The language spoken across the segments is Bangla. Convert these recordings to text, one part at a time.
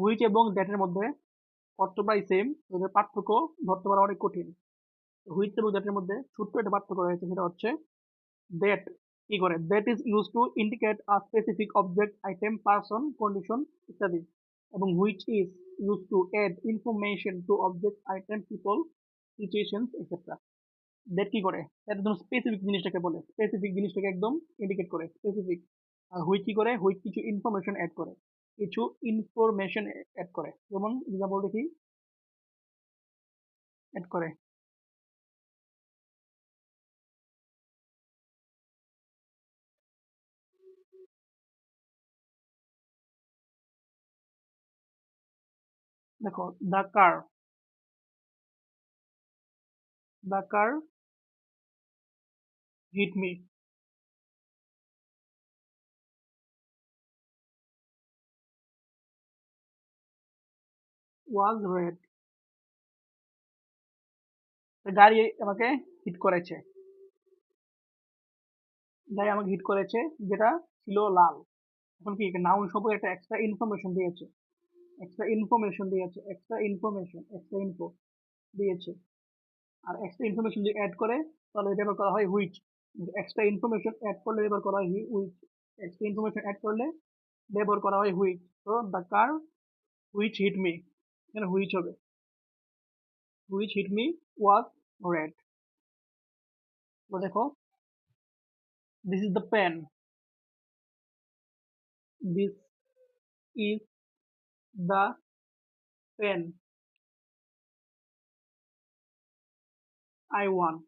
হুইচ এবং দ্যাটের মধ্যে অর্থ প্রায় সেম, ওদের পার্থক্য ধরতে পারা অনেক কঠিন। হুইচ এবং দ্যাটের মধ্যে ছোট্ট একটা পার্থক্য রয়েছে, সেটা হচ্ছে দ্যাট কি করে, that is use to indicate a specific object, item, person, condition ইত্যাদি, এবং which is use to add information to object, item, people, situation etcetera. That কি করে, একদম স্পেসিফিক জিনিসটাকে বলে, স্পেসিফিক জিনিসটাকে একদম ইন্ডিকেট করে, স্পেসিফিক। আর হুইচ কি করে, হুইচ কিছু ইনফরমেশন অ্যাড করে, কিছু ইনফরমেশন অ্যাড করে। যেমন এক্সাম্পল দেখি, অ্যাড করে, দেখো, the car, the car hit me was red. গাড়ি আমাকে হিট করেছে, গাড়ি আমাকে হিট করেছে, যেটা ছিল লাল। এখন কি, নাউন সম্পর্কে একটা এক্সট্রা ইনফরমেশন দিয়েছে, এক্সট্রা ইনফরমেশন দিয়েছে, এক্সট্রা ইনফরমেশন, এক্সট্রা ইনফো দিয়েছে। আর এক্সট্রা ইনফরমেশন যদি অ্যাড করে, তাহলে ব্যবহার করা হয় হুইচ। এক্সট্রা ইনফরমেশন অ্যাড করলে ব্যবহার করা হয় হুইচ, এক্সট্রা ইনফরমেশন অ্যাড করলে ব্যবহার করা হয় হুইচ। তো the car which hit me, এখানে হুইচ হবে, which hit me was red. তো দেখো, this is the pen, this is the pen I want,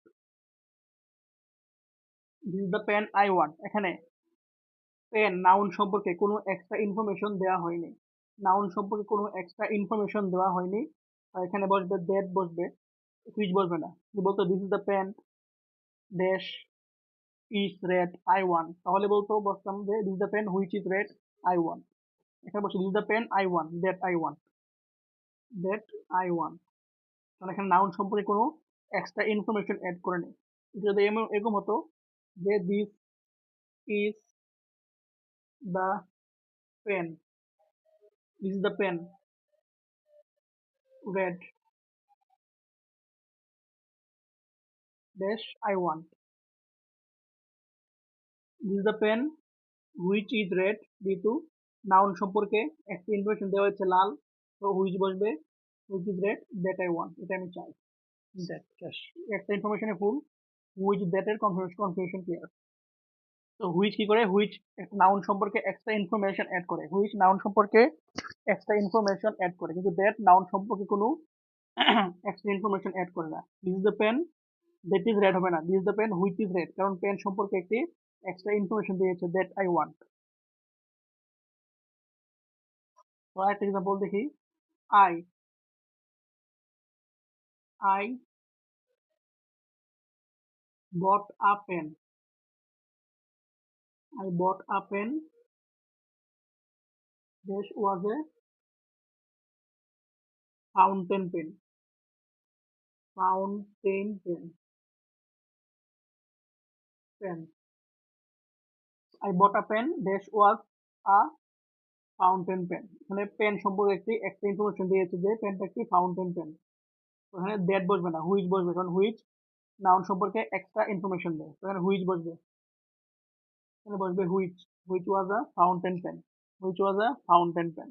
this is the pen I want. এখানে পেন নাউন সম্পর্কে কোনো এক্সট্রা ইনফরমেশন দেওয়া হয়নি, নাউন সম্পর্কে কোনো এক্সট্রা ইনফরমেশন দেওয়া হয়নি। আর এখানে বসবে দ্যাট, বসবে, হুইচ বসবে না। বলতো this is the pen dash is red I want, তাহলে বলতো বলতাম যে this the pen which is red I want. এখানে বসে this the pen I want, that I want, that I want. কারণ এখানে নাউন সম্পর্কে কোনো এক্সট্রা ইনফরমেশন অ্যাড করে নেই। এটা যদি এরকম হতো যে this is the pen, this is the pen red dash I want, this is the pen which is red, যেহেতু নাউন সম্পর্কে একটা ইনফরমেশন দেওয়া হচ্ছে লাল, তো হুইচ বসবে, which is red that I want, এটা আমি চাই। দ্যাট শেষ, একটা ইনফরমেশনে ফুল, হুইচ দ্যাট এর কনফিউশন ক্লিয়ার। তো হুইচ কি করে, হুইচ নাউন সম্পর্কে এক্সট্রা ইনফরমেশন অ্যাড করে, হুইচ নাউন সম্পর্কে এক্সট্রা ইনফরমেশন অ্যাড করে, কিন্তু দ্যাট নাউন সম্পর্কে কোনো এক্সট্রা ইনফরমেশন অ্যাড করে না। This is the pen that is red হবে না, this is the pen which is red, কারণ পেন সম্পর্কে একটি এক্সট্রা ইনফরমেশন দিয়েছে, দ্যাট আই ওয়ান্ট। তো আরেকটা এক্সাম্পল দেখি, I, I bought a pen, I bought a pen, this was a fountain pen, fountain pen. I bought a pen, this was a fountain pen. এখানে পেন সম্পর্কে একটি একটা ইনফরমেশন দিয়েছে যে পেনটা একটি ফাউন্টেন পেন। ওখানে দ্যাট বসবে না, হুইচ বসবে, কারণ হুইচ নাউন সম্পর্কে এক্সট্রা ইনফরমেশন দেয়, এখানে হুইচ বসবে, এখানে বসবে which, which was a fountain pen, which was a fountain pen.